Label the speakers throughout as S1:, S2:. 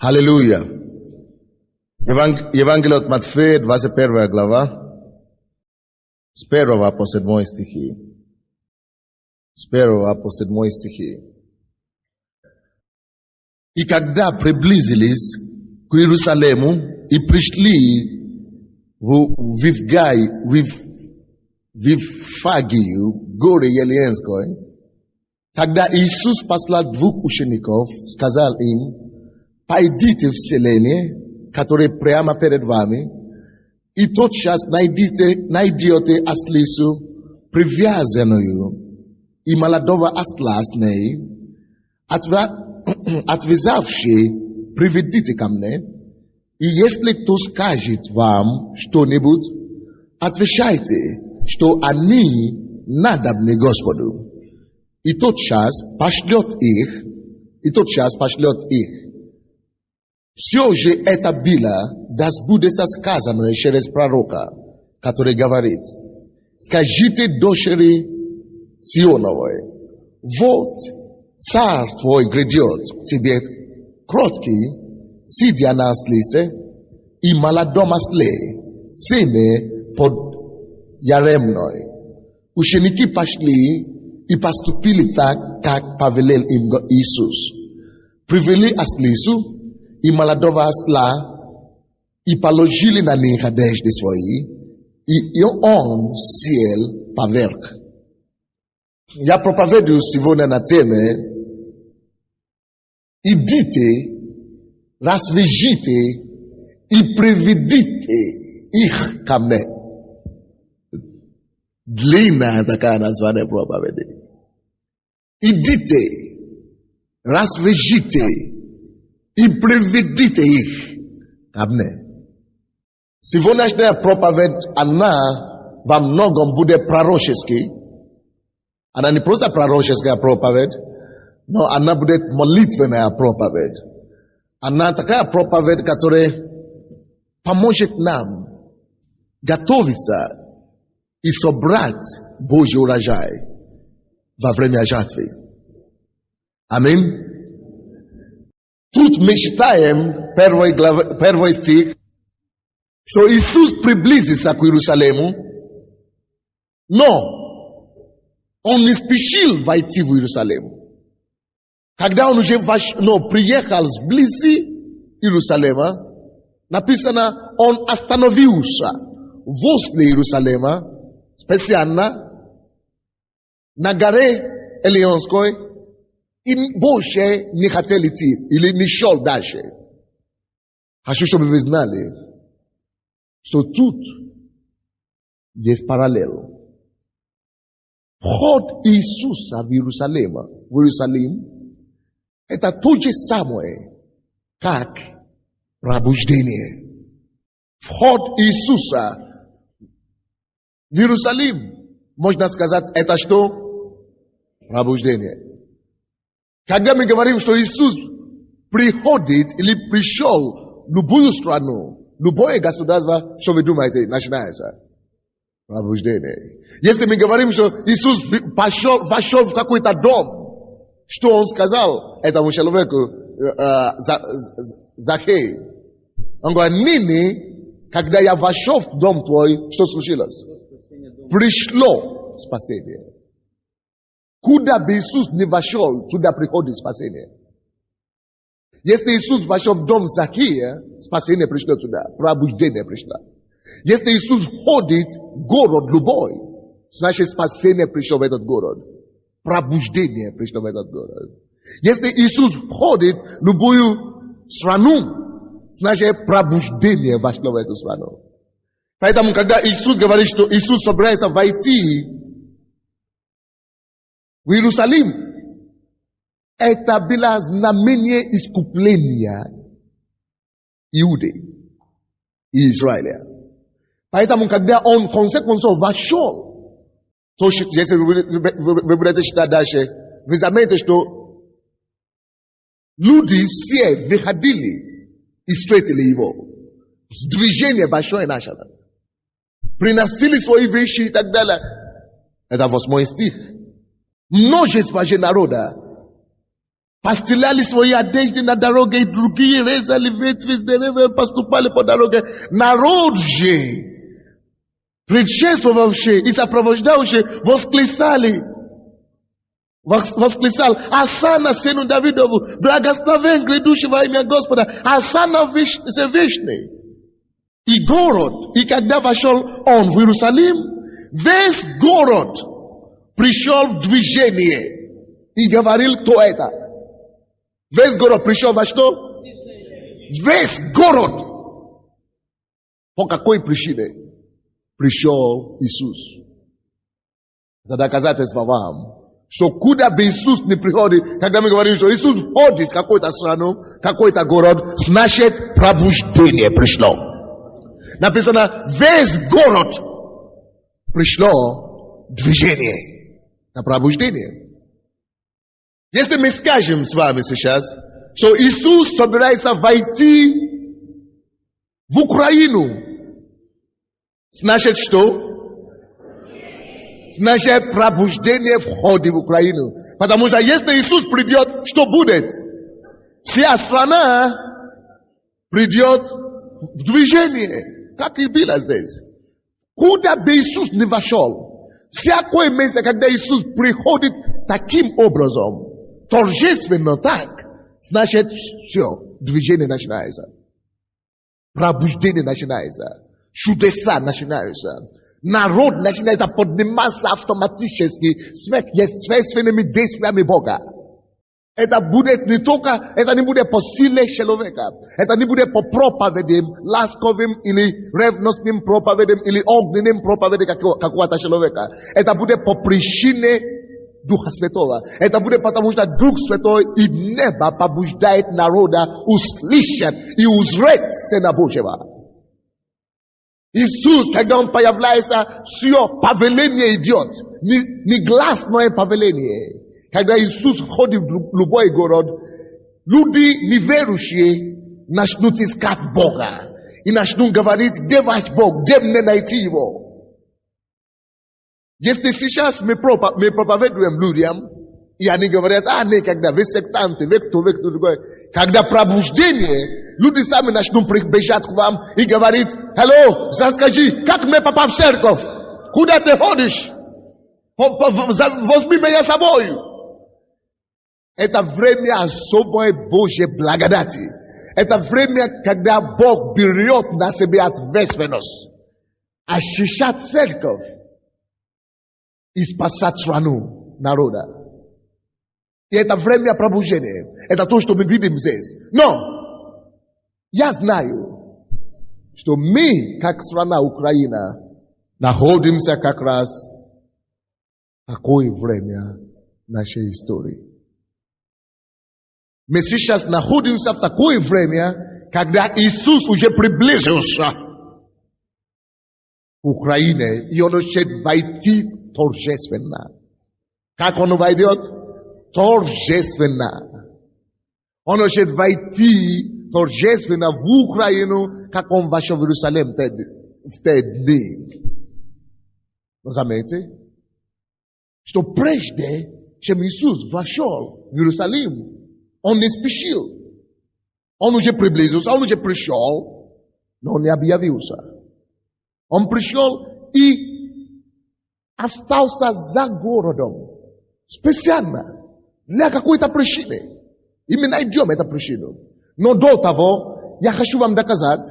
S1: Аллилуйя. Евангелие от Матфея, 21 глава, с 1 по 7 стихи. С 1 по 7 стихи. И когда приблизились к Иерусалиму и пришли в Вифагию, горе Елеенской, тогда Иисус послал 2 учеников, сказал им: пойдите в селение, которое прямо перед вами, и тотчас найдете ослицу, привязанную, и молодого осла с ней, отвязавши, приведите ко мне, и если кто скажет вам что-нибудь, отвечайте, что они надобны Господу, и тотчас пошлет их. Все же это было, да сбудется сказанное через пророка, который говорит: скажите дочери Сионовой, вот царь твой грядет к тебе кроткий, сидя на ослице, и молодом осле, семя под яремной. Ученики пошли и поступили так, как повелел им Иисус. Привели ослицу и молодого осла, и положили на них одежды свои, и он сел поверх. Я проповедую сегодня на теме: идите, развяжите и приведите их ко мне. Длинное такое название проповеди. Идите, развяжите и приведите их ко мне. Сегодняшняя проповедь, она во многом будет пророческой. Она не просто пророческая проповедь, но она будет молитвенная проповедь. Она такая проповедь, которая поможет нам готовиться и собрать Божий урожай во время жатвы. Аминь. Тут мы читаем первый стих, что Иисус приблизился к Иерусалиму, но он не спешил войти в Иерусалим. Когда он уже приехал сблизи Иерусалима, написано, он остановился возле Иерусалима, специально на горе Елеонской, и больше не хотел идти, или не шел дальше. Хочу, чтобы вы знали, что тут есть параллель. Вход Иисуса в Иерусалим, это то же самое, как пробуждение. Вход Иисуса в Иерусалим, можно сказать, это что? Пробуждение. Когда мы говорим, что Иисус приходит или пришел в любую страну, любое государство, что вы думаете, начинается? Пробуждение. Если мы говорим, что Иисус вошел в какой-то дом, что Он сказал этому человеку, Захей? Он говорит: ныне, когда я вошел в дом твой, что случилось? Пришло спасение. Куда бы Иисус не вошел, туда приходит спасение. Если Иисус вошел в дом Захея, спасение пришло туда, пробуждение пришло. Если Иисус входит в город любой, значит спасение пришло в этот город. Пробуждение пришло в этот город. Если Иисус входит в любую страну, значит пробуждение вошло в эту страну. Поэтому, когда Иисус говорит, что Иисус собирается войти в Иерусалим, это было знамение искупления Иуды и Израиля. Поэтому, когда он в конце концов вошел, то если вы будете читать дальше, вы заметите, что люди все выходили и встретили его. Движение большое начало. Приносили свои вещи и так далее. Это 8 стих. Множество же народа Постелали свои одежды на дороге, и другие резали ветви с деревьев, поступали по дороге. Народ же, предшествовавший и сопровождавший, восклицал: «Осанна сыну Давидову, благословен грядущий во имя Господа, Осанна вечный». И город, и когда вошел он в Иерусалим, весь город пришел в движение. И говорил, кто это? Весь город пришел во что? Весь город. По какой причине пришел Иисус? Это доказательство вам, что куда бы Иисус не приходит, когда мы говорим, что Иисус входит в какую-то страну, какой-то город, значит пробуждение пришло. Написано, весь город пришло движение на пробуждение. Если мы скажем с вами сейчас, что Иисус собирается войти в Украину, значит что? Значит пробуждение входит в Украину. Потому что если Иисус придет, что будет? Вся страна придет в движение. Как и было здесь. Куда бы Иисус не вошел, всякое место, когда Иисус приходит таким образом, торжественно так, значит все, движение начинается. Пробуждение начинается. Чудеса начинаются. Народ начинает подниматься автоматически сверхъестественными действиями Бога. Это будет не только, это не будет по силе человека. Это не будет по проповедям, ласковым или ревностным проповедям, или огненным проповедям какого-то человека. Это будет по причине Духа Святого. Это будет потому, что Дух Святой и небо побуждает народа услышать и узреть Сына Божьего. Иисус, когда Он появляется, все повеление идет. Негласное повеление. Когда Иисус входит в любой город, люди неверующие начнут искать Бога. И начнут говорить, где ваш Бог, где мне найти Его. Если сейчас мы проповедуем людям, и они говорят, никогда, вы сектанты, вы кто, другой. Когда пробуждение, люди сами начнут бежать к вам и говорить, алло, скажи, как мне попасть в церковь? Куда ты ходишь? Возьми меня с собой. Это время особой Божьей благодати. Это время, когда Бог берет на себя ответственность очищать церковь и спасать страну, народа. И это время пробуждения. Это то, что мы видим здесь. Но я знаю, что мы, как страна Украина, находимся как раз в такое время нашей истории. Мы сейчас находимся в такое время, когда Иисус уже приблизился к Украине, и Он хочет войти торжественно. Как Он войдет? Торжественно. Он хочет войти торжественно в Украину, как Он вошел в Иерусалим в те дни. Вы заметите? Что прежде, чем Иисус вошел в Иерусалим, Он не спешил. Он уже приблизился, он уже пришел, но он не объявился. Он пришел и остался за городом. Специально. Для какой-то причины. И мы найдем эту причину. Но до того, я хочу вам доказать,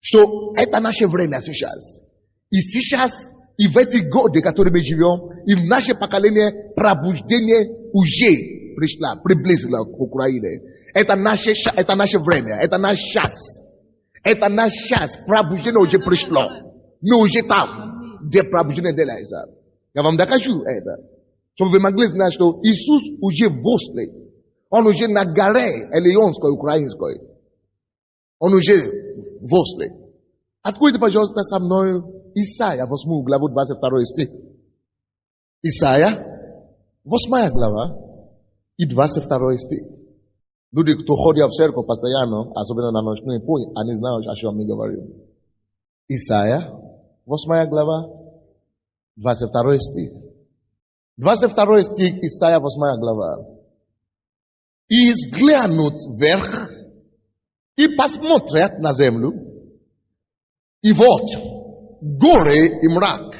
S1: что это наше время сейчас. И сейчас, и в эти годы, которые мы живем, и в наше поколение пробуждение уже пришла, приблизила к Украине. Это наше время, это наш час. Это наш час. Пробуждение уже пришло. Мы уже там, где пробуждение делается. Я вам докажу это. Чтобы вы могли знать, что Иисус уже возле. Он уже на горе Элеонской, украинской. Он уже возле. Откройте, пожалуйста, со мной Исайя, 8 главу, 22 стих. Исайя, 8 глава и 22 стих. Люди, кто ходят в церковь постоянно, особенно на ночной путь, они знают, о чем мы говорим. Исайя, 8 глава, 22 стих. 22 стих Исайя, 8 глава. и взглянут вверх, и посмотрят на землю, и вот горы и мрак,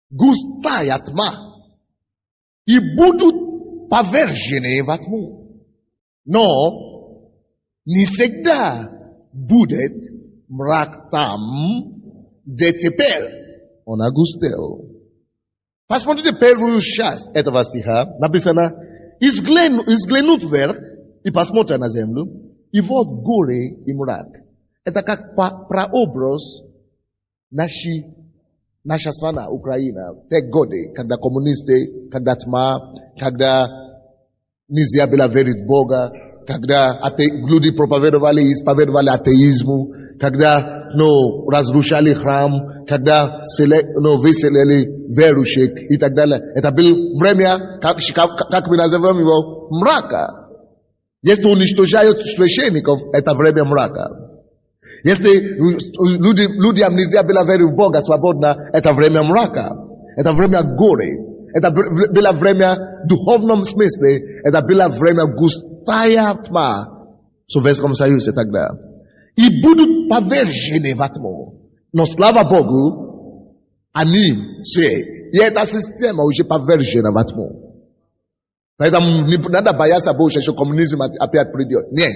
S1: густая тьма, и будут повержены во тьму. Но не всегда будет мрак там, где теперь он огустел. Посмотрите первую часть этого стиха. Написано, и взглянут вверх, и посмотрят на землю, и вот горы и мрак. Это как прообраз наша страна, Украина, в те годы, когда коммунисты, когда тьма, когда нельзя было верить в Бога, когда люди проповедовали и исповедовали атеизму, когда разрушали храм, когда выселили верующих и так далее. Это было время, как мы называем его, мрака. Если уничтожают священников, это время мрака. Если людям нельзя было верить в Бога свободно, это время мрака. Это время горы. Это было время в духовном смысле. Это было время густая тьма в Советском Союзе тогда. И будут повержены во тьму. Но слава Богу, они все. И эта система уже повержена во тьму. Поэтому не надо бояться больше, что коммунизм опять придет. Нет.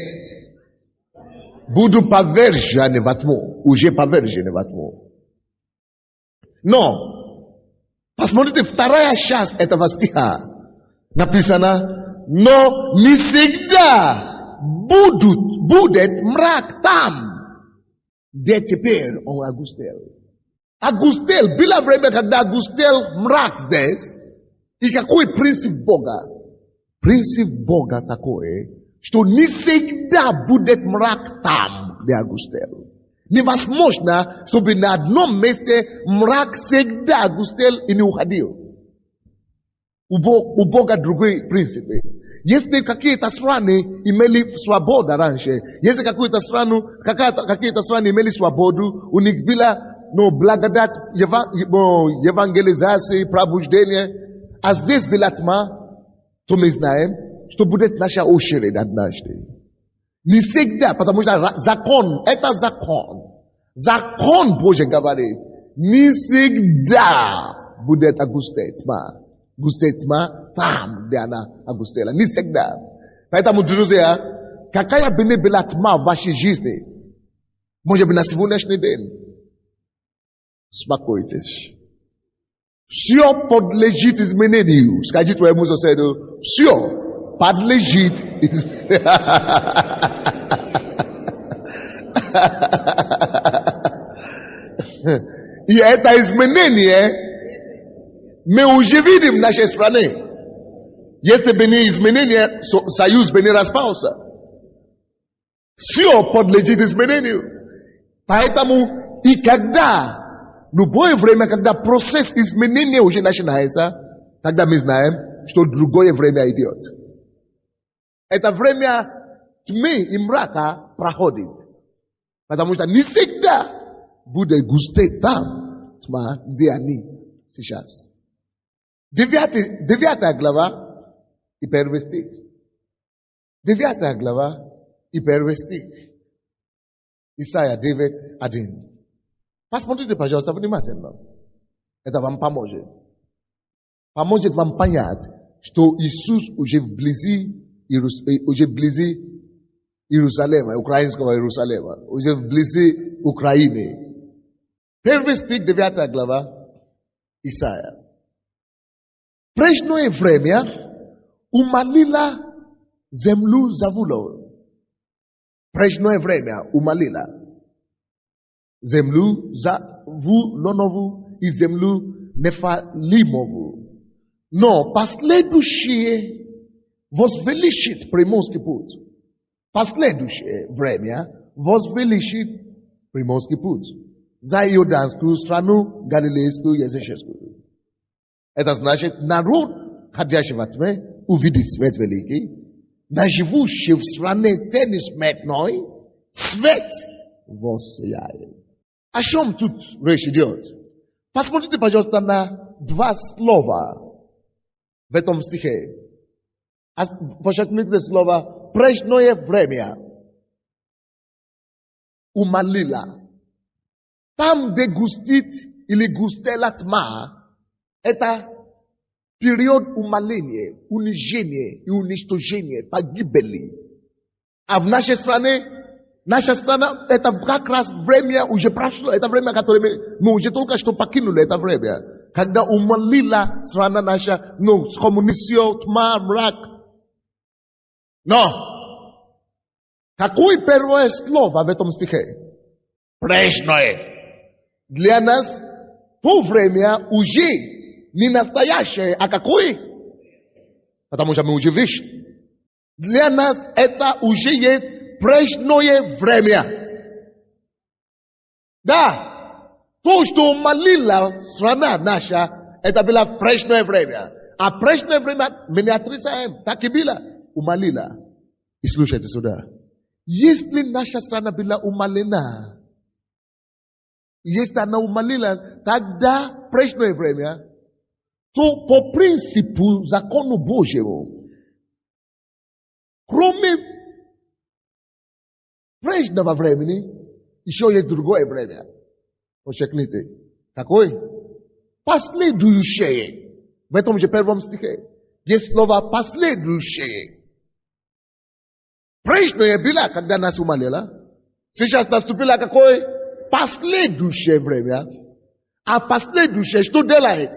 S1: Будут повержены во тьму. Уже повержены во тьму. Но, посмотрите, вторая часть этого стиха. Написано, но не всегда будет мрак там, где теперь он огустел. Огустел, было время, когда огустел мрак здесь. И какой принцип Бога? Принцип Бога такой, что не всегда будет мрак там, где огустел. Невозможно, чтобы на одном месте мрак всегда огустел и не уходил. У Бога другой принцип. Если какие-то страны имели свободу раньше, если какие-то страны имели свободу, у них была благодать евангелизации, пробуждения, а здесь была тьма, то мы знаем, что будет наша очередь однажды. Не всегда, потому что закон, это закон. Закон Божий говорит, не всегда будет огустеть тьма. Густеть тьма там, где она огустела. Не всегда. Поэтому, друзья, какая бы ни была тьма в вашей жизни, может быть, на сегодняшний день, успокойтесь. Все подлежит изменению. Скажите твоему соседу, все подлежит изменению. И это изменение мы уже видим в нашей стране. Если бы не изменение, союз бы не распался. Все подлежит изменению. Поэтому и когда любое время, когда процесс изменения уже начинается, тогда мы знаем, что другое время идет. Это время тьмы и мрака проходит. Потому что не всегда будет густеть там тьма, где они сейчас. 9 глава и 1 стих. 9 глава и 1 стих. Исайя 9:1. Посмотрите, пожалуйста, внимательно. Это вам поможет. Поможет вам понять, что Иисус уже вблизи Иерусалима, украинского Иерусалима, уже вблизи Украины. 1 стих, 9 глава Исайя. Прежнее время умолила землю Завулон. Прежнее время умолила землю Завулонову и землю Нефалимову. Но последующее возвеличит Приморский путь. Последующее время возвеличит Приморский путь. За Иорданскую страну, Галилейскую, Языческую. Это значит, народ, ходящий во тьме, увидит свет великий. На живущий в стране тени смертной, свет воссияет. О чем тут речь идет? Посмотрите, пожалуйста, на 2 слова в этом стихе. Подчеркните слово «прежное время». Умолила. Там, где густит или густела тьма, это период умоления, унижения и уничтожения, погибели. А в нашей стране, наша страна, это как раз время уже прошло, это время, которое мы уже только что покинули, это время. Когда умолила страна наша, с коммунистью, тьма, мрак. Но, какое первое слово в этом стихе? Прежное. Для нас то время уже не настоящее, а какое? Потому что мы уже вышли. Для нас это уже есть прежнее время. Да, то, что молила страна наша, это было прежнее время. А прежнее время мы не отрицаем, так и было. Умолила. И слушайте сюда. Если наша страна была умолена, если она умолилась, тогда прежнее время, то по принципу закону Божьему, кроме прежнего времени, еще есть другое время. Подчеркните. Какое? Последующее. В этом же первом стихе есть слово последующее. Прежнее было, когда нас умолила. Сейчас наступило какое? Последующее время. А последующее что делает?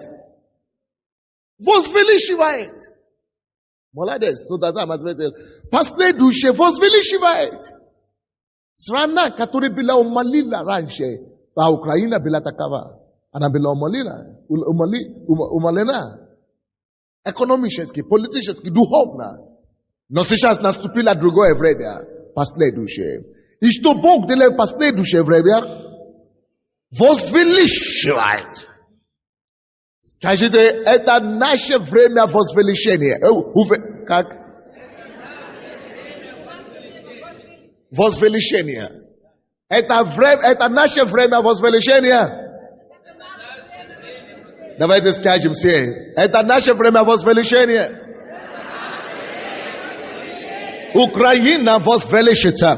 S1: Возвеличивает. Молодец. Кто-то там ответил. Последующее возвеличивает. Страна, которая была умолила раньше, а Украина была такова. Она была умолена. Экономически, политически, духовно. Но сейчас наступило другое время. Последующее. И что Бог делает в последующее время? Возвеличивает. Скажите, это наше время возвеличения. Как? Возвеличение. Это наше время возвеличения. Давайте скажем все. Это наше время возвеличения. Украина возвеличится.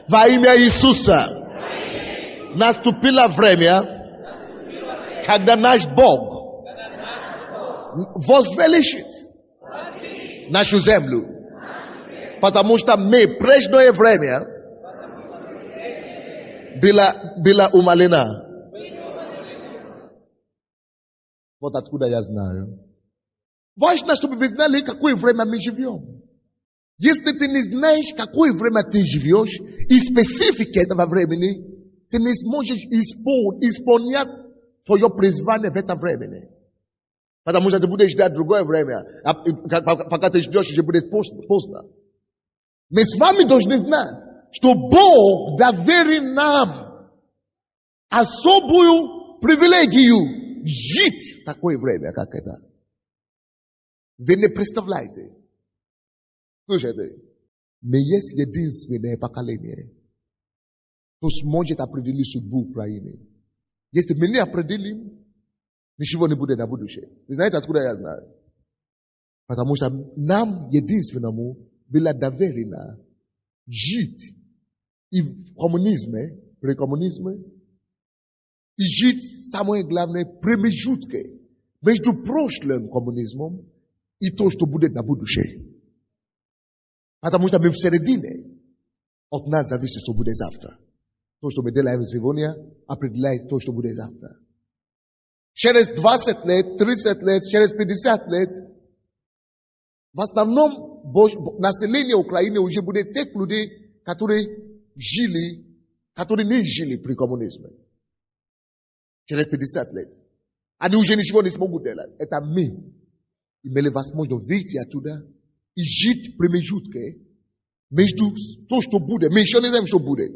S1: Во имя Иисуса. Наступило время, когда наш Бог возвеличит нашу землю. Потому что мы прежнее время была умолена. Вот откуда я знаю. Важно, чтобы вы знали, какое время мы живем. Если ты не знаешь, какое время ты живешь, и специфики этого времени, ты не сможешь исполнять твое призвание в это время. Потому что ты будешь ждать другое время. Пока ты ждешь, уже будет поздно. Мы с вами должны знать, что Бог доверил нам особую привилегию жить в такое время, как это. Вы не представляете. Слушайте, мы есть единственное поколение, кто сможет определить судьбу Украины. Если мы не определим, ничего не будет на будущее. Вы знаете, откуда я знаю? Потому что нам, единственному, было доверено жить и в коммунизме, при коммунизме, и жить, самое главное, промежутке между прошлым коммунизмом и то, что будет на будущее. Потому что мы в середине. От нас зависит, что будет завтра. То, что мы делаем сегодня, определяет то, что будет завтра. Через 20 лет, 30 лет, через 50 лет, в основном население Украины уже будет тех людей, которые не жили при коммунизме. Через 50 лет. Они уже ничего не смогут делать. Это мы. Имели возможность выйти оттуда и жить промежутке между то, что будет. Мы еще не знаем, что будет.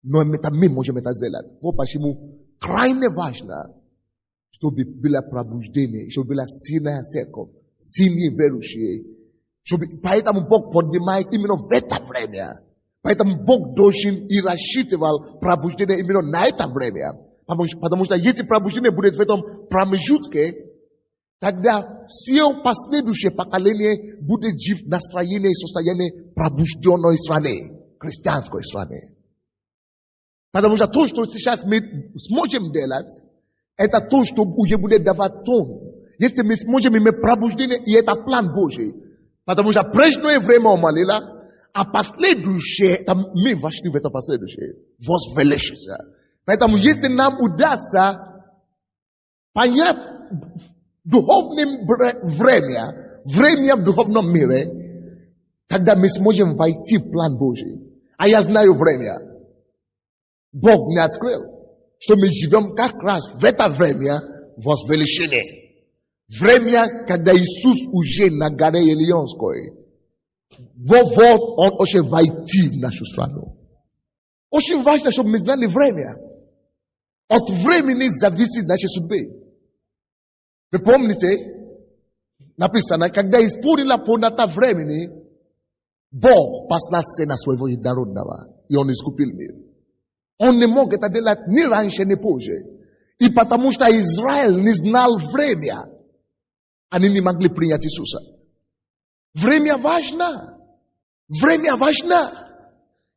S1: Но это мы можем это сделать. Вот почему крайне важно, чтобы было пробуждение, чтобы была сильная церковь, сильные верующие. Поэтому Бог поднимает именно в это время. Поэтому Бог должен и рассчитывал пробуждение именно на это время. Потому что если пробуждение будет в этом промежутке, Тогда все последующие поколения будут жить в настроении и состоянии пробужденной страны, христианской страны. Потому что то, что сейчас мы сможем делать, это то, что уже будет давать тон. Если мы сможем иметь пробуждение, и это план Божий. Потому что прежнее время умолило, а последующее, там мы вошли в это последующее, возвеличится. Поэтому если нам удастся понять духовное время в духовном мире, тогда мы сможем войти в план Божий. А я знаю время. Бог мне открыл, что мы живем как раз в это время возвеличения. Время, когда Иисус уже на горе Елеонской. Вот Он уже войти в нашу страну. Очень важно, чтобы мы знали время. От времени зависит наши судьбы. Вы помните, написано, когда исполнила полнота времени, Бог послал Сына Своего Единородного, и Он искупил мир. Он не мог это делать ни раньше, ни позже. И потому что Израиль не знал время, они не могли принять Иисуса. Время важно. Время важно.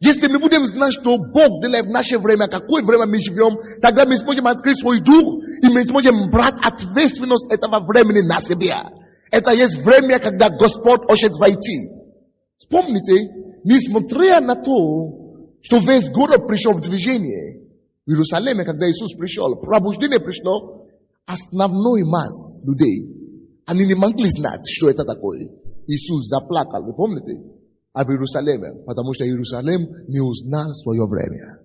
S1: Если мы будем знать, что Бог делает в наше время, какое время мы живем, тогда мы сможем открыть свой дух, и мы сможем брать ответственность этого времени на себя. Это есть время, когда Господь хочет войти. Вспомните, несмотря на то, что весь город пришел в движение, в Иерусалиме, когда Иисус пришел, пробуждение пришло, основной масс людей, они не могли знать, что это такое. Иисус заплакал, вы помните? Об Иерусалиме, потому что Иерусалим не узнал свое время.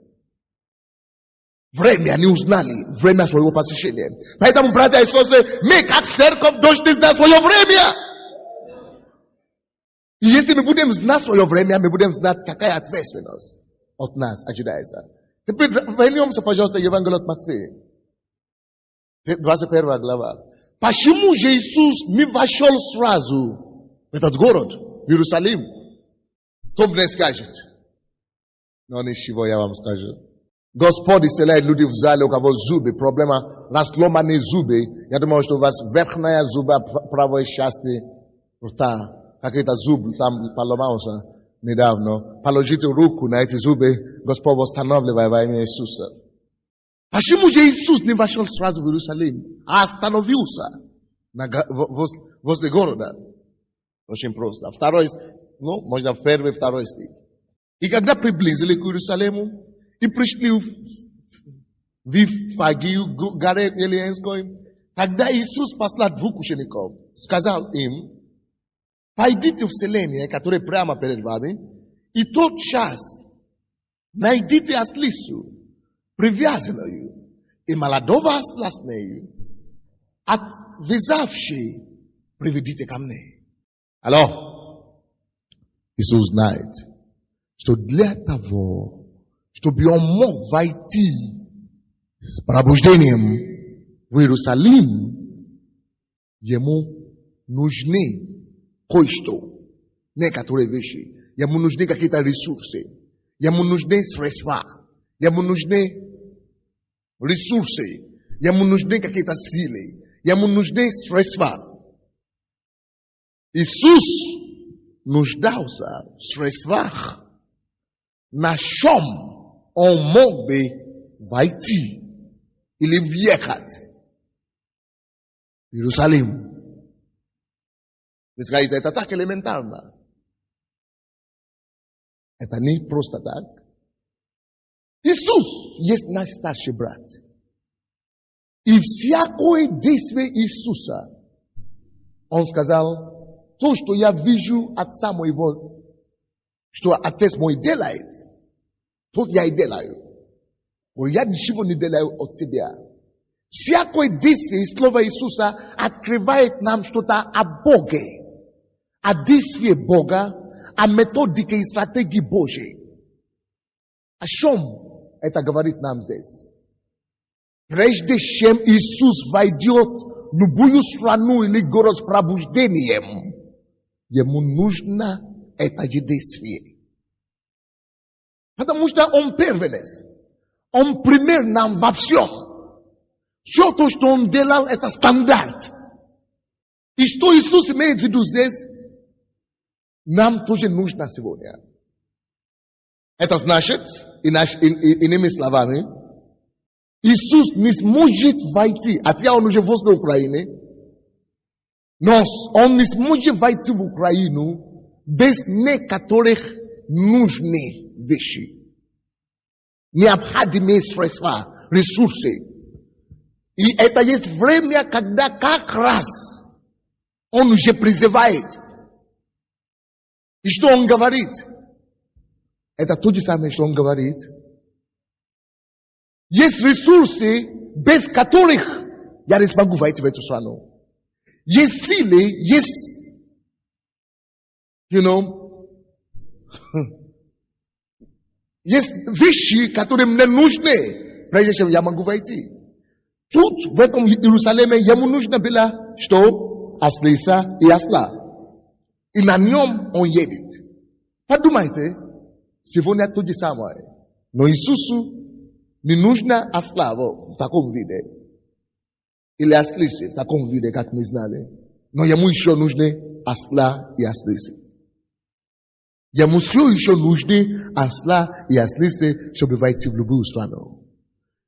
S1: Время не узнали, время своего посещения. Поэтому, братья и сестры, мы как церковь должны знать свое время. И если мы будем знать свое время, мы будем знать, какая ответственность от нас ожидается. Теперь вернемся, пожалуйста, Евангелие от Матфея. 21 глава. Почему же Иисус не вошел сразу в этот город, в Иерусалим? Кто мне скажет? Но ничего я вам скажу. Господь исцеляет людей в зале, у кого зубы, проблема, разломанные зубы. Я думаю, что у вас верхняя зуба правой части рта, какой-то зуб там поломался недавно. Положите руку на эти зубы, Господь восстанавливает во имя Иисуса. Почему же Иисус не вошел сразу в Иерусалим, а остановился возле города? Очень просто. Второй, можно в первый, второй стих. И когда приблизили к Иерусалиму и пришли в Вифагию, горе Елеонской, тогда Иисус послал двух учеников, сказал им: пойдите в селение, которое прямо перед вами, и тот час найдите ослицу, привязанную, и молодого осла с нею, отвязавший, приведите ко мне. Алло? Иисус знает, что для того, чтобы он мог войти с пробуждением в Иерусалим, ему нужны кое-что, некоторые вещи. Ему нужны какие-то ресурсы, ему нужны средства, ему нужны ресурсы, ему нужны какие-то силы, ему нужны средства. Иисус нуждался в средствах, на чем он мог бы войти или въехать в Иерусалим. Вы скажете, это так элементарно. Это не просто так. Иисус есть наш старший брат. И всякое действие Иисуса, Он сказал, то, что я вижу Отца моего, что Отец мой делает, то я и делаю. Но я ничего не делаю от себя. Всякое действие и слово Иисуса открывает нам что-то о Боге, о действии Бога, о методике и стратегии Божьей. О чем это говорит нам здесь? Прежде чем Иисус войдет в любую страну или город с пробуждением, ему нужно это действие. Потому что он первенец. Он пример нам во всем. Все то, что он делал, это стандарт. И что Иисус имеет в виду здесь, нам тоже нужно сегодня. Это значит, иными словами, Иисус не сможет войти, хотя Он уже возле Украины, но Он не сможет войти в Украину без некоторых нужных вещей. Необходимые средства, ресурсы. И это есть время, когда как раз Он уже призывает. И что Он говорит? Это то же самое, что Он говорит. Есть ресурсы, без которых я не смогу войти в эту страну. Есть силы, есть, есть вещи, которые мне нужны, прежде чем я могу войти. Тут, в этом Иерусалиме, ему нужно было, что? Ослица и осла. И на нем он едет. Подумайте, сегодня то же самое. Но Иисусу не нужно осла в таком виде. Или ослицы в таком виде, как мы знали. Но ему еще нужны осла и ослицы. Ему все еще нужны осла и ослицы, чтобы войти в любую страну.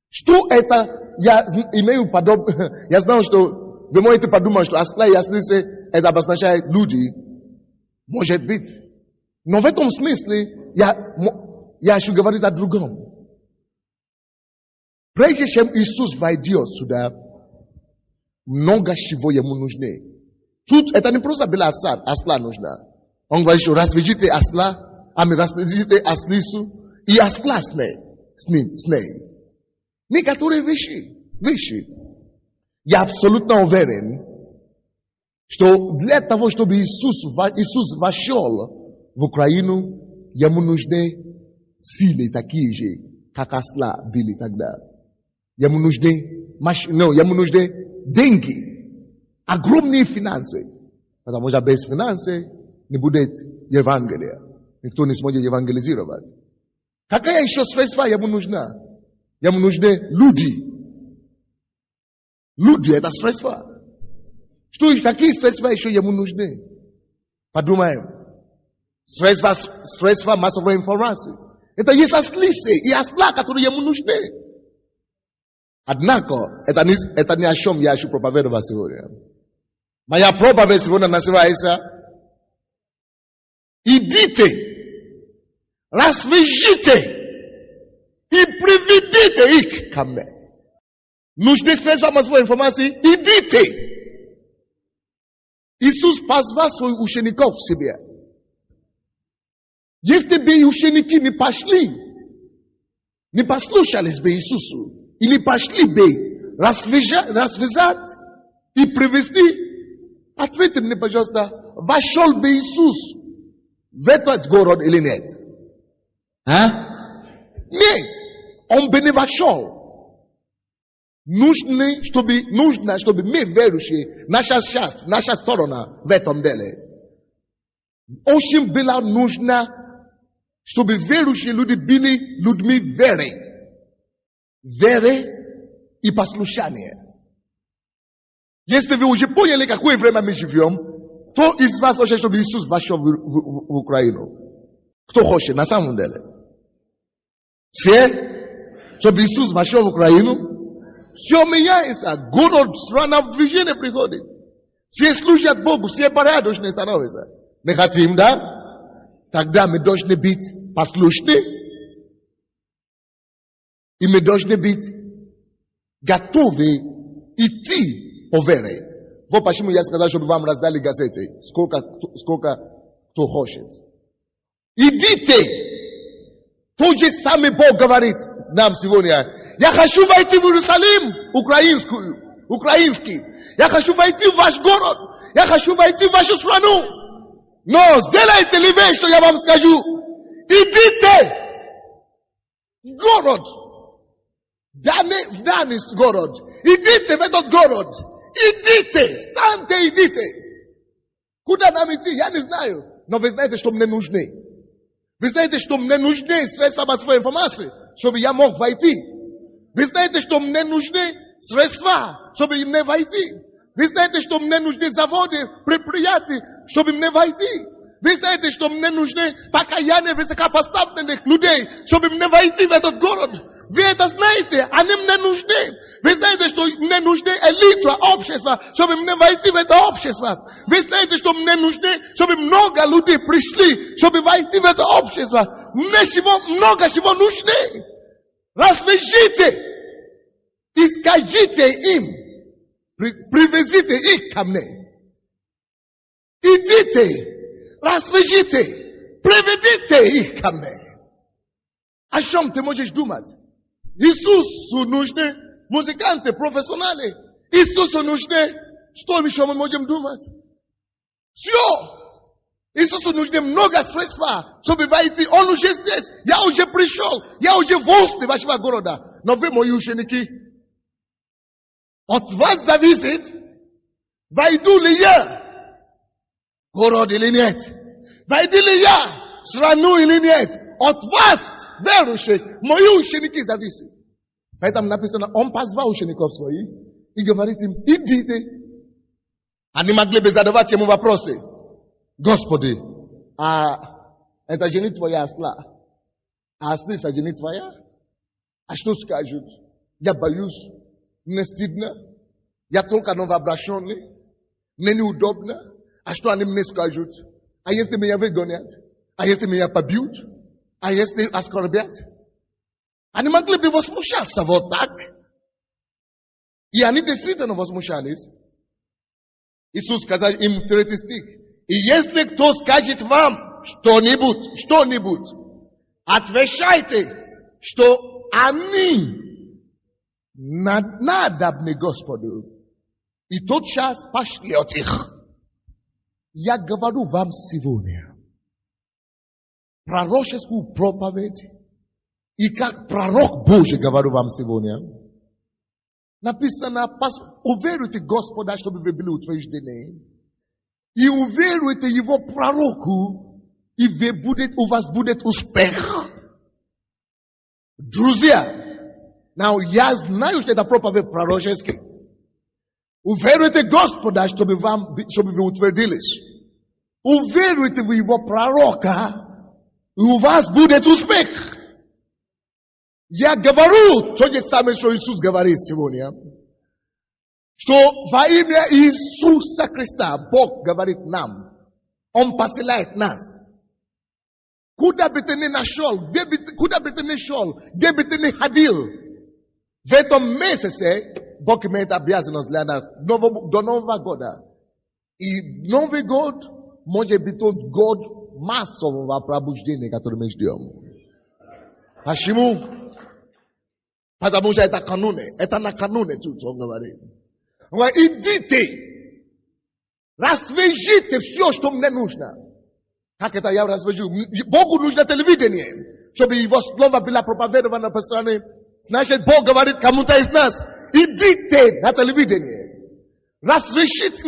S1: Что это? Я имею подобное. Я знаю, что вы можете подумать, что осла и ослицы это обозначает люди. Может быть. Но в этом смысле я еще говорю о другом. Прежде чем Иисус войдет сюда, много чего ему нужны. Тут это не просто было осла нужно. Он говорит, что развяжите осла, развяжите ослицу и осла с ней. Некоторые вещи. Я абсолютно уверен, что для того, чтобы Иисус вошел в Украину, ему нужны силы такие же, как осла были тогда. Ему нужны деньги, огромные финансы. Потому что без финансов не будет Евангелия. Никто не сможет евангелизировать. Какая еще средства ему нужна? Ему нужны люди. Люди это средства. Какие средства еще ему нужны? Подумаем. Средства массовой информации. Это есть ослицы и осла, которые ему нужны. Однако, это не о чем я еще проповедовал сегодня. Моя проповедь сегодня называется «Идите, развяжите и приведите их ко мне». Нужны средства массовой информации? Идите. Иисус позвал своих учеников к себе. Если бы ученики не пошли, не послушались бы Иисусу, и не пошли бы развязать и привести, ответьте мне, пожалуйста, вошел бы Иисус в этот город или нет? Нет, он бы не вошел. Нужно, чтобы мы верующие, наша сторона в этом деле. Очень было нужно, чтобы верующие люди были людьми веры. Веры и послушания. Если вы уже поняли, какое время мы живем, кто из вас хочет, чтобы Иисус вошел в Украину? Кто хочет, на самом деле? Все? Чтобы Иисус вошел в Украину? Все меняется. Город, страна в движение приходит. Все служат Богу, все порядочные становятся. Мы хотим, да? Тогда мы должны быть послушны. И мы должны быть готовы идти по вере. Вот почему я сказал, чтобы вам раздали газеты. Сколько кто хочет. Идите. Тот же самый Бог говорит нам сегодня. Я хочу войти в Иерусалим украинский. Я хочу войти в ваш город. Я хочу войти в вашу страну. Но сделайте ли вы, что я вам скажу? Идите. Город. В данный город. Идите в этот город. Идите. Станьте, идите. Куда нам идти? Я не знаю. Но вы знаете, что мне нужны. Вы знаете, что мне нужны средства массовой информации, чтобы я мог войти. Вы знаете, что мне нужны средства, чтобы мне войти. Ви знаєте, що мені нужні заводи, предприятия, щоб мене войти. Ви знаєте, що мені нужны покаяние высокопоставленных людей, чтобы мне войти в этот город. Вы это знаете, они мне нужны. Вы знаете, что мне нужны элита общества, чтобы мне войти в это общество. Вы знаете, что мне нужны, чтобы много людей пришли, чтобы войти в это общество. Мне много чего нужны. Развяжите и скажите им, привезите их ко мне. Идите. Развяжите, приведите их ко мне. О чем ты можешь думать? Иисусу нужны музыканты, профессионалы. Иисусу нужны, что еще мы можем думать? Все. Иисусу нужны много средств, чтобы войти. Он уже здесь. Я уже пришел. Я уже возле вашего города. Но вы, мои ученики, от вас зависит, войду ли я город или нет? Войду ли я в страну или нет? От вас, верующих, мои ученики зависят. Поэтому написано, он позвал учеников своих и говорит им, идите. Они могли бы задавать ему вопросы. Господи, а это жена твоя осла? А ослица жена твоя? А что скажут? Я боюсь, мне стыдно. Я только новообращенный. Мне неудобно. А что они мне скажут? А если меня выгонят? А если меня побьют? А если оскорбят? Они могли бы возмущаться вот так. И они действительно возмущались. Иисус сказал им в 3 стих. И если кто скажет вам что-нибудь, отвечайте, что они надобны Господу. И тотчас пошлет их. Я говорю вам сегодня пророческую проповедь, и как пророк Божий говорю вам сегодня. Написано, уверуйте Господа, чтобы вы были утверждены, и уверуйте Его пророку, и у вас будет успех. Друзья, я знаю, что это проповедь пророческая. Уверуйте Господа, чтобы вы утвердились. Уверуйте в Его пророка, и у вас будет успех. Я говорю то же самое, что Иисус говорит сегодня. Что во имя Иисуса Христа Бог говорит нам. Он посылает нас. Куда бы ты ни нашел, куда бы ты ни шел, где бы ты ни ходил, в этом месяце Бог имеет обязанность для нас до Нового года. И Новый год может быть тот год массового пробуждения, который мы ждем. Почему? Потому что это кануны. Это накануне тут он говорит. Он говорит, идите, развяжите все, что мне нужно. Как это я развяжу? Богу нужно телевидение, чтобы его слово было проповедовано по стране. Значит, Бог говорит кому-то из нас, идите на телевидение, развяжите,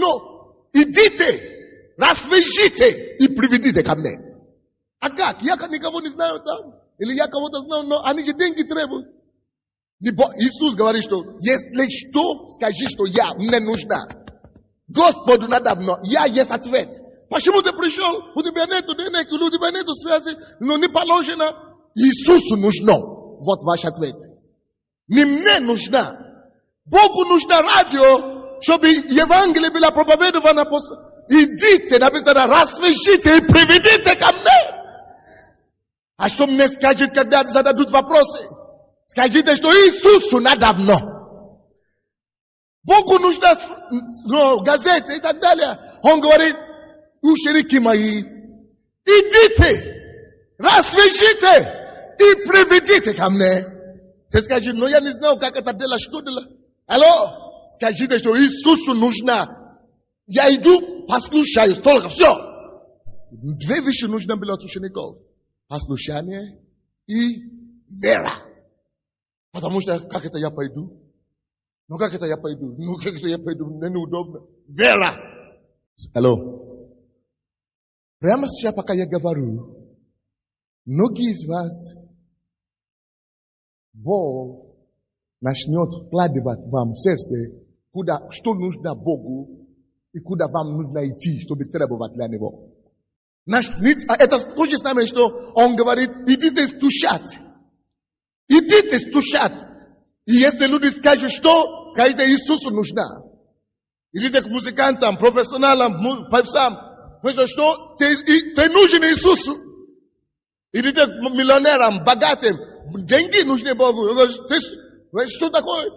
S1: идите, развяжите и приведите ко мне. А как? Я никого не знаю там. Или я кого-то знаю, но они же деньги требуют. Иисус говорит, что если что, скажи, что мне нужна. Господу надо, я есть ответ. Почему ты пришел? У тебя нету денег, у тебя нету связи, но не положено. Иисусу нужно. Вот ваш ответ. Не мне нужна. Богу нужно радио, чтобы Евангелие было проповедовано. Идите, написано, развяжите и приведите ко мне. А что мне скажет, когда зададут вопросы? Скажите, что Иисусу надобно. Богу нужно газеты и так далее. Он говорит, ученики мои, идите, развяжите и приведите ко мне. Ты скажи, я не знаю, как это делать, что делать. Алло, скажите, что Иисусу нужно. Я иду, послушаю, столько, все. 2 вещи нужно было от учеников. Послушание и вера. Потому что, как это я пойду? Как это я пойду? Как это я пойду? Мне неудобно. Вера. Алло. Прямо сейчас, пока я говорю, многие из вас, Бог начнет вкладывать вам в сердце что нужно Богу, и куда вам нужно идти, чтобы требовать для Него. Это то же самое, что Он говорит, идите стучать. Идите стучать. И если люди скажут, что, скажите, Иисусу нужна. Идите к музыкантам, профессионалам, певцам. Что? Ты нужен Иисусу. Идите к миллионерам, богатым. Деньги нужны Богу. Что такое?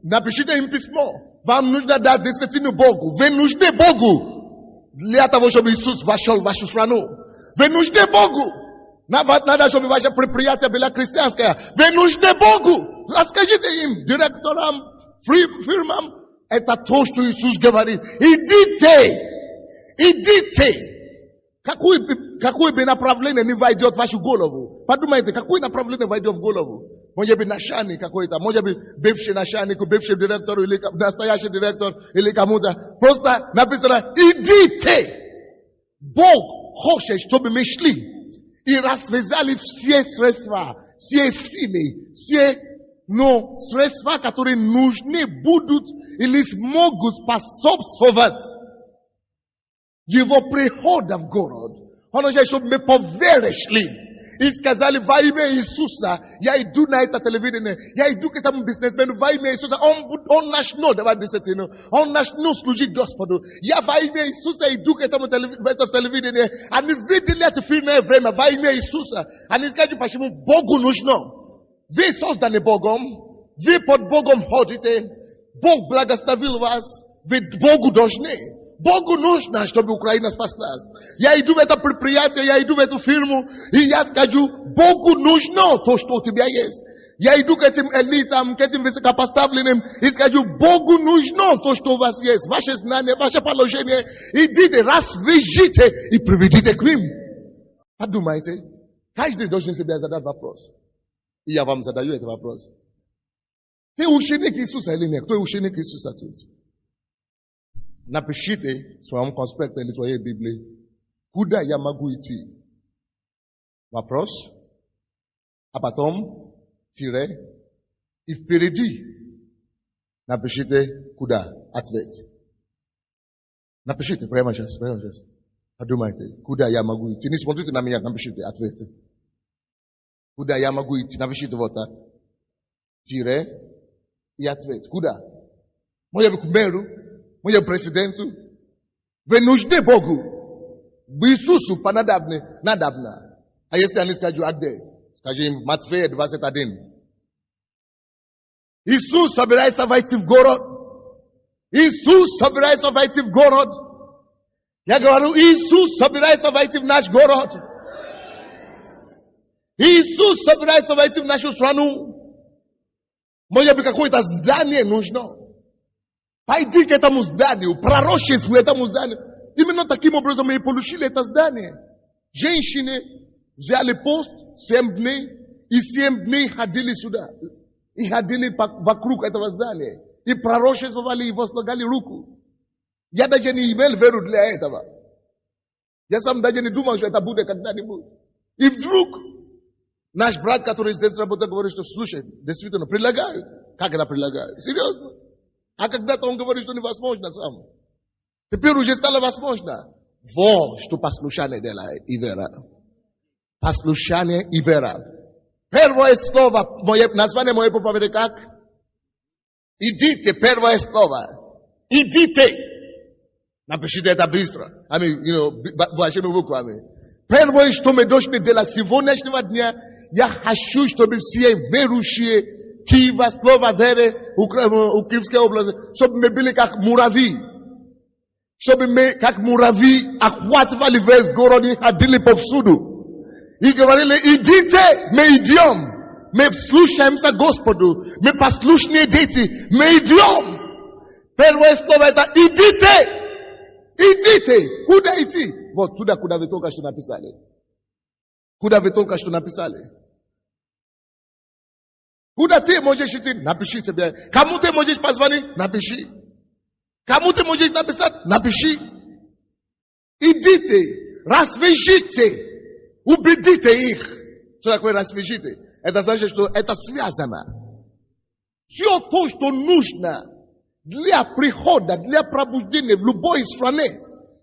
S1: Напишите им письмо. Вам нужно дать десятину Богу. Вы нужны Богу. Для того, чтобы Иисус вошел в вашу страну. Вы нужны Богу. Надо, чтобы ваше предприятие было христианское. Вы нужны Богу. Расскажите им, директорам, фирмам. Это то, что Иисус говорит. Идите. Идите. Какое бы направление не войдет в вашу голову? Подумайте, какое направление войдет в голову? Может быть, начальник какой-то, может быть, бывший начальник, бывший директор, или настоящий директор, или кому-то. Просто написано, идите. Бог хочет, чтобы мы шли и развязали все средства, все силы, все средства, которые нужны будут или смогут способствовать Его прихода в город. Он хочет, чтобы мы поверили и сказали, во имя Иисуса, я иду на это телевидение, я иду к этому бизнесмену, во имя Иисуса, он начну давать десятину, он начну служить Господу. Я во имя Иисуса иду к этому телевидению, они видели это фильмное время, во имя Иисуса. Они скажут, почему Богу нужно. Вы созданы Богом, вы под Богом ходите, Бог благословил вас, вы Богу должны. Богу нужно, чтобы Украина спаслась. Я иду в это предприятие, я иду в эту фирму, и я скажу, Богу нужно то, что у тебя есть. Я иду к этим элитам, к этим высокопоставленным, и скажу, Богу нужно то, что у вас есть. Ваше знание, ваше положение. Идите, развяжите и приведите к ним. Подумайте, каждый должен себе задать вопрос. И я вам задаю этот вопрос. Ты ученик Иисуса или нет? Кто ученик Иисуса тут? Напишите в своем конспекте или в своей Библии, куда я могу идти? Вопрос. А потом, тире. И впереди напишите, куда? Ответ. Напишите прямо сейчас. Подумайте, куда я могу идти? Не смотрите на меня, напишите ответ. Куда я могу идти? Напишите вот так. Тире и ответ. Куда? Может быть, к мэру? Может быть, президенту? Вы нужны Богу. В Иисусу надобно. А если они скажут, а где? Скажи им, Матфея 21. Иисус собирается войти в город. Иисус собирается войти в город. Я говорю, Иисус собирается войти в наш город. Иисус собирается войти в нашу страну. Может быть, какое-то здание нужно. Пойди к этому зданию, пророчествуй этому зданию. Именно таким образом мы и получили это здание. Женщины взяли пост 7 дней, и 7 дней ходили сюда. И ходили вокруг этого здания. И пророчествовали, и возлагали руку. Я даже не имел веру для этого. Я сам даже не думал, что это будет когда-нибудь. И вдруг наш брат, который здесь работает, говорит, что слушай, действительно, предлагают. Как это предлагают? Серьезно? А когда-то он говорит, что невозможно сам. Теперь уже стало возможно. Вот что послушание делает и вера. Послушание и вера. Первое слово, название моей проповеди как? Идите, первое слово. Идите. Напишите это быстро. Большими буквами. Первое, что мы должны делать сегодняшнего дня, я хочу, чтобы все верующие Киева, слова веры у Киевской области, чтобы мы были как муравьи. Чтобы мы как муравьи охватывали весь город и ходили повсюду. И говорили, идите, мы идем. Мы слушаемся Господу. Мы послушные дети. Мы идем. Первое слово это идите. Идите. Куда идти? Вот туда, куда вы только что написали. Куда вы только что написали. Куда ты можешь идти? Напиши себе. Кому ты можешь позвонить? Напиши. Кому ты можешь написать? Напиши. Идите. Развяжите. Убедите их. Что такое развяжите? Это значит, что это связано. Все то, что нужно Для прихода, для пробуждения в любой стране.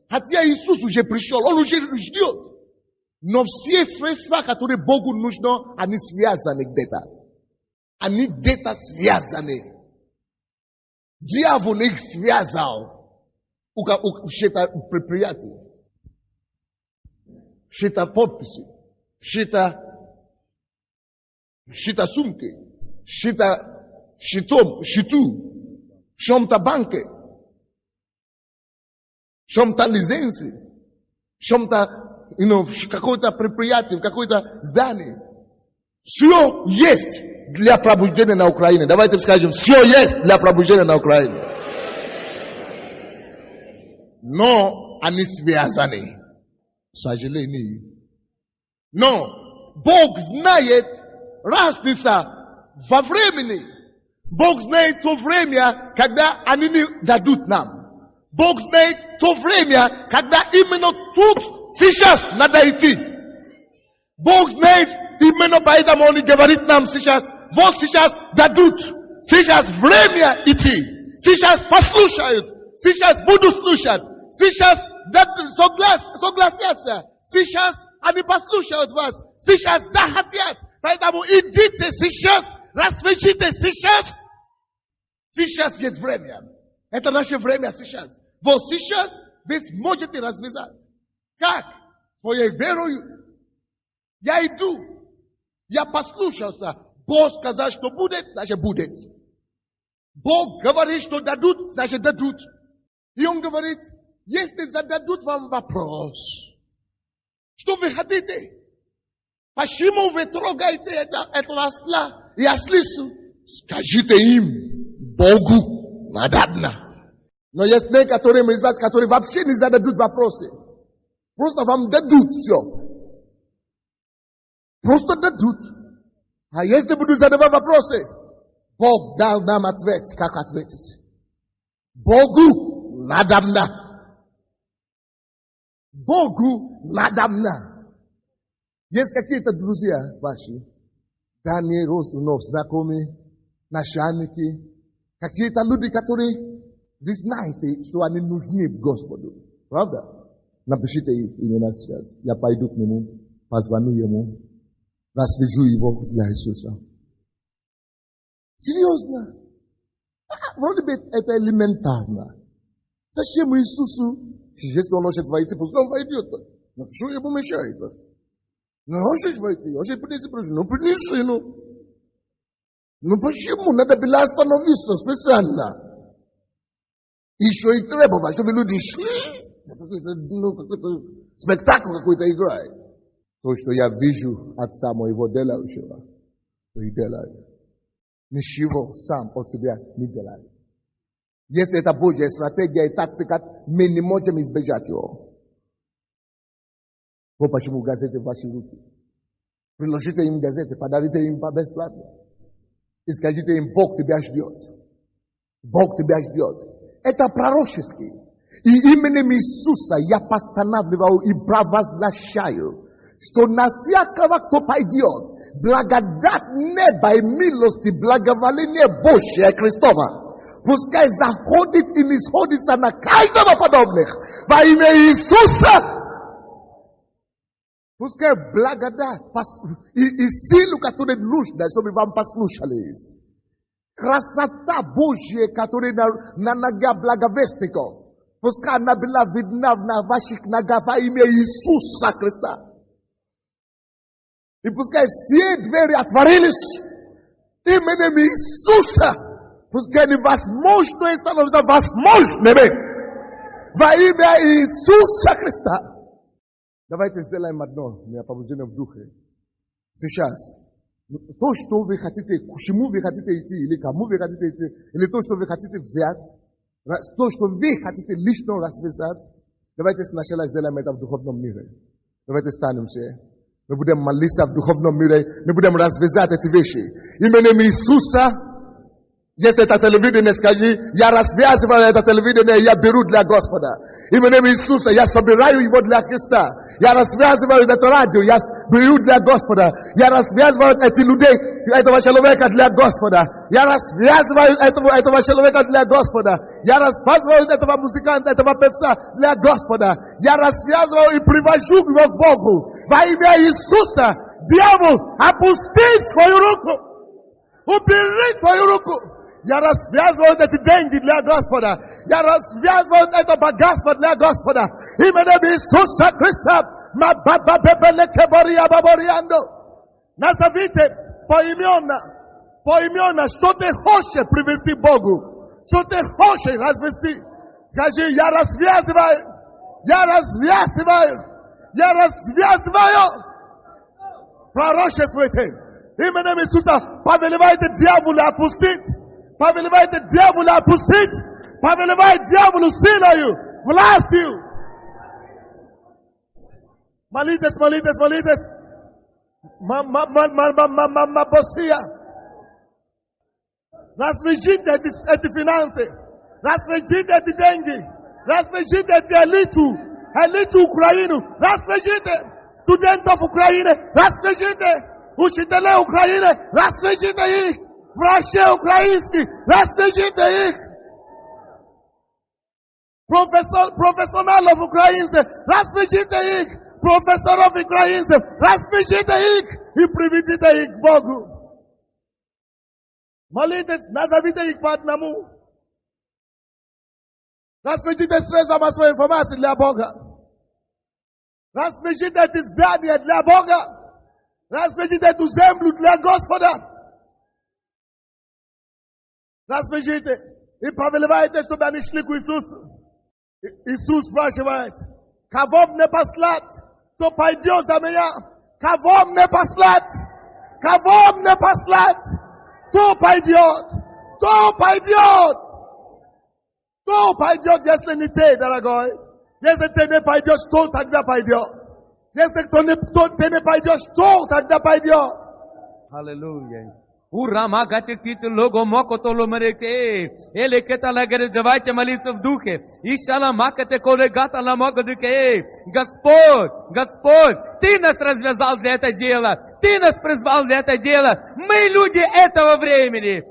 S1: Хотя Иисус уже пришел, Он уже ждет. Но все средства, которые Богу нужны, они связаны где-то. Они где-то связаны. Дьявол их связал. У чьих-то предприятий. В чьи-то подписи. В чьи-то сумки. В чьи-то счету. В чем-то банке. В чем-то лицензии. В чем-то в какое-то предприятие, в какое-то здание. Все есть для пробуждения на Украине. Давайте скажем, все есть для пробуждения на Украине. Но они связаны. К сожалению. Но Бог знает разницу во времени. Бог знает то время, когда они не дадут нам. Бог знает то время, когда именно тут, сейчас надо идти. Бог знает, именно поэтому Он говорит нам сейчас, вот сейчас дадут, сейчас время идти, сейчас послушают, сейчас будут слушать, сейчас согласятся, сейчас они послушают вас, сейчас захотят, поэтому идите сейчас, рассвечите сейчас. Сейчас есть время. Это наше время сейчас. Вот сейчас вы сможете развязать. Как? Своей верою. Я иду. Я послушался. Бог сказал, что будет, значит будет. Бог говорит, что дадут, значит дадут. И Он говорит, если зададут вам вопрос, что вы хотите? Почему вы трогаете это осла и ослицу? Скажите им, Богу надобно. Но есть некоторые из вас, которые вообще не зададут вопросы. Просто вам дадут все. Просто дадут. А если будут задавать вопросы, Бог дал нам ответ, как ответить. Богу надобно. Богу надобно. Есть какие-то друзья ваши, Дани, Роснов, знакомые, начальники, какие-то люди, которые вы знаете, что они нужны Господу. Правда? Напишите имена сейчас. Я пойду к нему, позвоню ему, развяжу его для Иисуса. Серьезно? Вроде бы это элементарно. Зачем Иисусу, если Он хочет войти, пускай Он войдет. Но что ему мешает? Ну, он хочет войти, он хочет принести причину. Ну, принеси, Ну, почему? Надо было остановиться специально. Еще и требовать, чтобы люди шли. Какой-то спектакль какой-то играет. То, что я вижу Отца моего делающего, то и делаю. Ничего сам от себя не делаю. Если это Божья стратегия и тактика, мы не можем избежать его. Вот почему газеты в ваши руки. Приложите им газеты, подарите им бесплатно. И скажите им, Бог тебя ждет. Бог тебя ждет. Это пророчески. И именем Иисуса я постанавливаю и провозглашаю, что на всякого, кто пойдет, благодать неба и милости, благоволение Божье Христова, пускай заходит и не сходится на каждого подобных. Во имя Иисуса. Пускай благодать и силу, которая нужна, чтобы вам послушались. Красота Божья, которая на нога благовестников. Пускай она была видна на ваших ногах во имя Иисуса Христа. И пускай все двери отворились именем Иисуса. Пускай невозможно становится возможными во имя Иисуса Христа. Давайте сделаем одно, пробуждение в духе. Сейчас. То, что вы хотите, к чему вы хотите идти, или кому вы хотите идти, или то, что вы хотите взять, то, что вы хотите лично развязать, давайте сначала сделаем это в духовном мире. Давайте станем все. Мы будем молиться в духовном мире, мы будем развязать эти вещи. Именем Иисуса, Если это телевидение, скажи, я развязываю это телевидение, я беру для Господа. Именем Иисуса, я собираю его для Христа. Я развязываю это радио, я беру для Господа. Я развязываю этих людей, этого человека для Господа. Я развязываю этого человека для Господа. Я развязываю этого музыканта, этого певца для Господа. Я развязываю и привожу его к Богу. Во имя Иисуса, дьявол, опусти свою руку. Убери твою руку. Я развязываю эти деньги для Господа. Я развязываю это богатство для Господа. Именем Иисуса Христа. Назовите поименно, что ты хочешь привести Богу. Что ты хочешь развести. Скажи, я развязываю. Пророчествуйте. Именем Иисуса повелевайте дьявола опустить. Повелевайте дьявола опустить. Повелевайте дьяволу силою, властью. Молитесь. Босия. Развяжите эти финансы. Развяжите эти деньги. Развяжите эти элиту Украину. Развяжите студентов Украины. Развяжите учителей Украины. Развяжите их. Врачей украинских, развяжите их. Профессионалов украинцев, развяжите их. Профессоров украинцев, развяжите их и приведите их к Богу. Молитесь, назовите их по одному. Развяжите средства массовой информации для Бога. Развяжите эти здания для Бога. Развяжите эту землю для Господа. Развяжите и повелевайте, чтобы они шли к Иисусу. Иисус спрашивает, кого мне послать, кто пойдет за меня? Кого мне послать? Кого мне послать? Кто пойдет? Кто пойдет? Кто пойдет, если не ты, дорогой? Если ты не пойдешь, кто тогда пойдет? Если ты не пойдешь, кто тогда пойдет?
S2: Аллилуйя. Ура, магатикит лого мокото ломерете. Или кеталагер, давайте молиться в духе. Ишала макате коллегата на могадуке. Господь, Ты нас развязал для этого дела. Ты нас призвал для этого дела. Мы люди этого времени.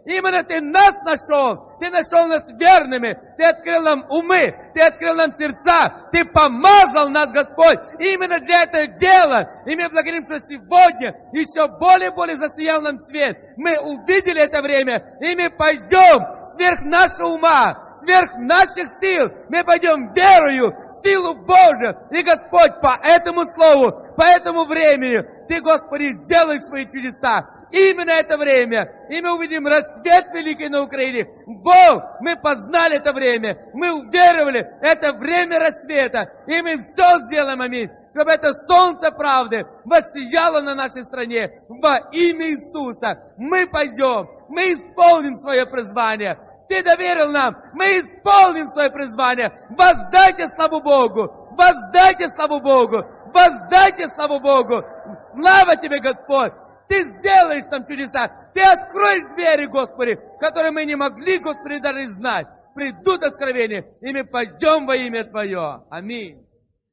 S2: Именно Ты нас нашел. Ты нашел нас верными. Ты открыл нам умы. Ты открыл нам сердца. Ты помазал нас, Господь, именно для этого дела. И мы благодарим, что сегодня еще более засиял нам свет. Мы увидели это время. И мы пойдем сверх нашего ума, сверх наших сил. Мы пойдем верою в силу Божию. И Господь, по этому слову, по этому времени, Ты, Господи, сделай свои чудеса. Именно это время. И мы увидим рассвет великий на Украине. Бог, мы познали это время. Мы уверовали. Это время рассвета. И мы все сделаем, аминь. Чтобы это солнце правды воссияло на нашей стране. Во имя Иисуса мы пойдем. Мы исполним свое призвание. Ты доверил нам, мы исполним свое призвание. Воздайте славу Богу! Воздайте славу Богу! Воздайте славу Богу! Слава Тебе, Господь! Ты сделаешь там чудеса! Ты откроешь двери, Господи, которые мы не могли, Господи, даже знать. Придут откровения, и мы пойдем во имя Твое. Аминь.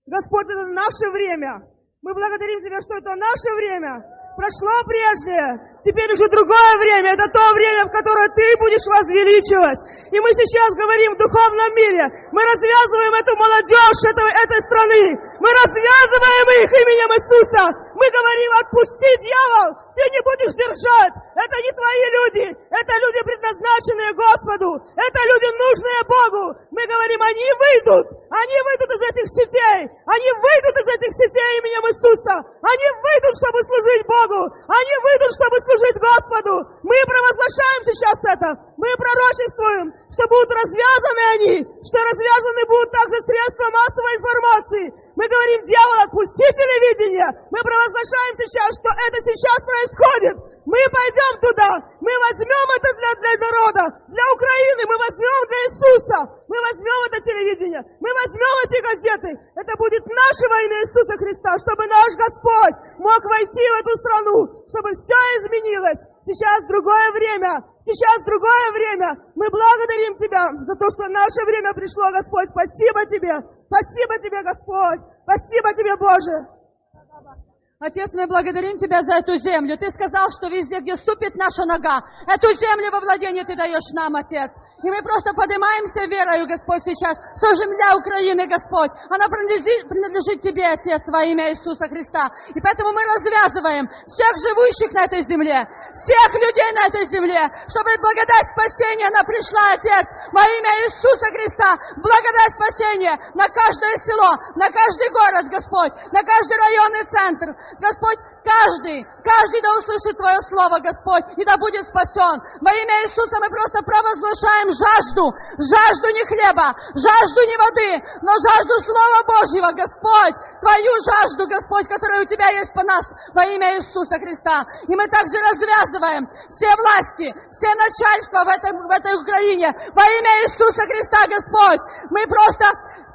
S3: Господь, это наше время. Мы благодарим Тебя, что это наше время. Прошло прежнее, теперь уже другое время. Это то время, в которое Ты будешь возвеличивать. И мы сейчас говорим в духовном мире. Мы развязываем эту молодежь этой страны. Мы развязываем их именем Иисуса. Мы говорим, отпусти, дьявол, Ты не будешь держать. Это не Твои люди. Это люди, предназначенные Господу. Это люди, нужные Богу. Мы говорим, они выйдут из этих сетей. Они выйдут из этих сетей именем Иисуса. Они выйдут, чтобы служить Богу. Они выйдут, чтобы служить Господу. Мы провозглашаем сейчас это. Мы пророчествуем, что будут развязаны они, что развязаны будут также средства массовой информации. Мы говорим, дьявол, отпусти телевидение. Мы провозглашаем сейчас, что это сейчас происходит. Мы пойдем туда. Мы возьмем это для народа, для Украины. Мы возьмем для Иисуса. Мы возьмем это телевидение. Мы возьмем эти газеты. Это будет наше во имя Иисуса Христа, чтобы наш Господь мог войти в эту страну, чтобы все изменилось. Сейчас другое время. Сейчас другое время. Мы благодарим Тебя за то, что наше время пришло, Господь. Спасибо Тебе. Спасибо Тебе, Господь. Спасибо Тебе, Боже.
S4: Отец, мы благодарим Тебя за эту землю. Ты сказал, что везде, где ступит наша нога, эту землю во владение Ты даешь нам, Отец. И мы просто поднимаемся верою, Господь, сейчас, что земля Украины, Господь, она принадлежит Тебе, Отец, во имя Иисуса Христа. И поэтому мы развязываем всех живущих на этой земле, всех людей на этой земле, чтобы благодать спасения, она пришла, Отец, во имя Иисуса Христа. Благодать спасения на каждое село, на каждый город, Господь, на каждый районный центр. Господь, каждый да услышит Твое Слово, Господь, и да будет спасен. Во имя Иисуса мы просто провозглашаем жажду не хлеба, жажду не воды, но жажду Слова Божьего, Господь, Твою жажду, Господь, которая у Тебя есть по нас, во имя Иисуса Христа. И мы также развязываем все власти, все начальства в этой Украине, во имя Иисуса Христа, Господь. Мы просто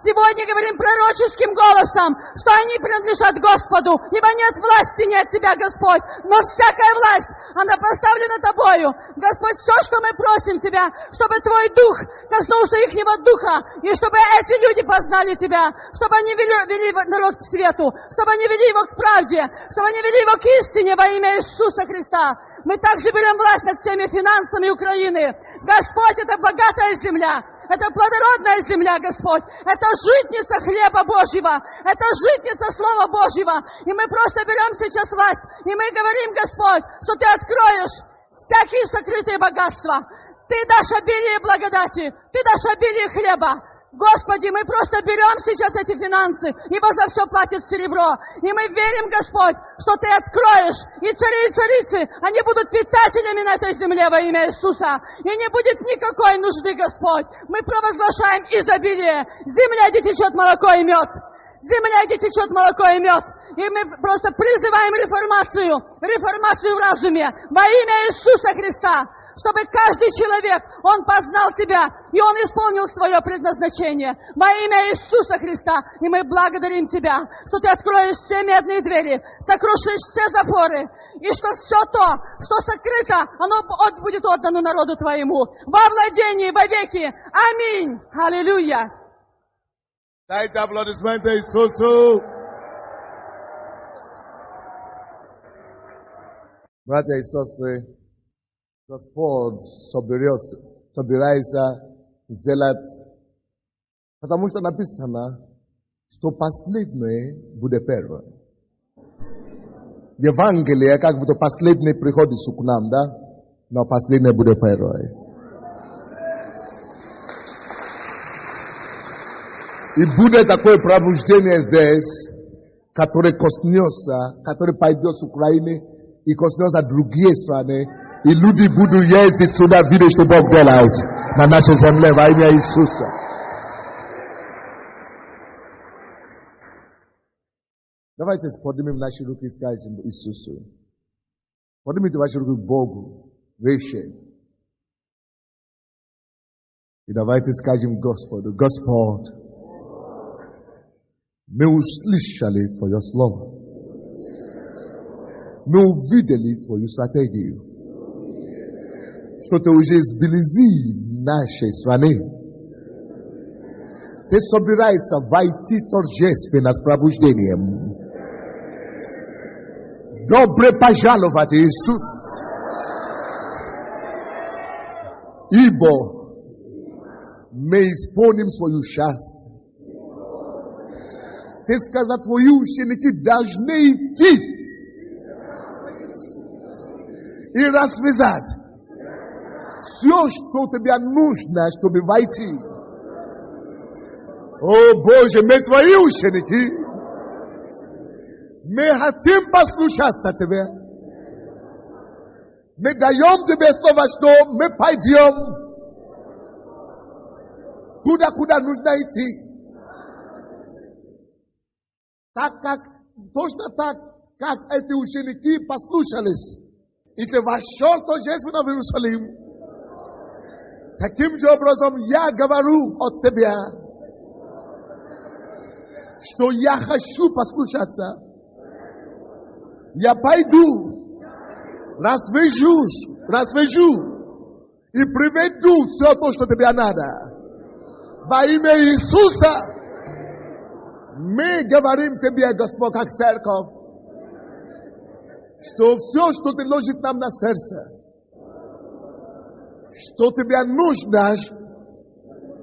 S4: сегодня говорим пророческим голосом, что они принадлежат Господу, ибо нет власти, нет Тебя, Господь, но всякая власть, она поставлена Тобою. Господь, все, что мы просим Тебя, чтобы Твой Дух коснулся ихнего духа, и чтобы эти люди познали Тебя, чтобы они вели народ к свету, чтобы они вели его к правде, чтобы они вели его к истине во имя Иисуса Христа. Мы также берем власть над всеми финансами Украины. Господь, это богатая земля. Это плодородная земля, Господь. Это житница хлеба Божьего. Это житница Слова Божьего. И мы просто берем сейчас власть. И мы говорим, Господь, что Ты откроешь всякие сокрытые богатства. Ты дашь обилие благодати. Ты дашь обилие хлеба. Господи, мы просто берем сейчас эти финансы, ибо за все платит серебро. И мы верим, Господь, что Ты откроешь, и цари и царицы, они будут питателями на этой земле во имя Иисуса. И не будет никакой нужды, Господь. Мы провозглашаем изобилие. Земля, где течет молоко и мед. Земля, где течет молоко и мед. И мы просто призываем реформацию в разуме во имя Иисуса Христа. Чтобы каждый человек, он познал Тебя, и он исполнил свое предназначение. Во имя Иисуса Христа. И мы благодарим Тебя, что Ты откроешь все медные двери, сокрушишь все запоры, и что все то, что сокрыто, оно будет отдано народу Твоему. Во владении, во веки. Аминь. Аллилуйя.
S1: Дайте аплодисменты Иисусу. Братья и сестры, Господь собирается сделать, потому что написано, что последнее будет первое. Евангелие как будто последний приходит к нам, да? Но последнее будет первое. И будет такое пробуждение здесь, которое коснется, которое пойдет с Украины и коснется другие страны. И люди будут ездить сюда, видеть, что Бог делает на нашей земле во имя Иисуса. Давайте поднимем наши руки и скажем Иисусу. Поднимите ваши руки к Богу, выше. И давайте скажем Господу: Господь, мы услышали Твое Слово. Мы увидели Твою стратегию, что Ты уже сблизи нашей страны. Ты собираешься войти торжественно с пробуждением. Добре пожаловать, Иисус. Ибо мы исполним свою часть. Ты сказал, Твои ученики должны идти и развязать все, что тебе нужно, чтобы войти. О Боже, мы Твои ученики. Мы хотим послушаться Тебе. Мы даем Тебе слово, что мы пойдем туда, куда нужно идти. Точно так, как эти ученики послушались. И Ты вошел торжественно в Иерусалим. Таким же образом я говорю от себя, что я хочу послушаться. Я пойду развяжу и приведу все то, что тебе надо. Во имя Иисуса мы говорим тебе, Господь, как церковь, что все, что ты ложишь нам на сердце, что тебе нужно,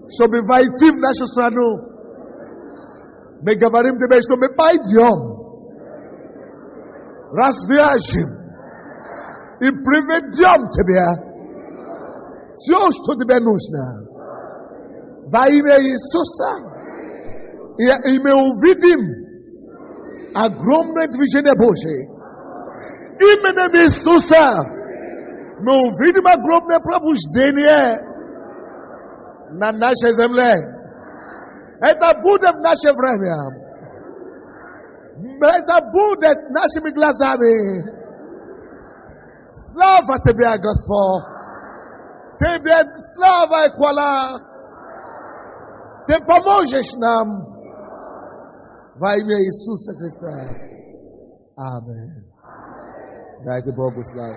S1: чтобы войти в нашу страну, мы говорим тебе, что мы пойдем, развяжем и приведем тебе все, что тебе нужно. Во имя Иисуса. И мы увидим огромное движение Божие. Именем Иисуса мы увидим огромное пробуждение на нашей земле. Это будет в наше время. Это будет нашими глазами. Слава тебе, Господь. Тебе слава и хвала. Ты поможешь нам во имя Иисуса Христа. Аминь. Дайте Богу славу.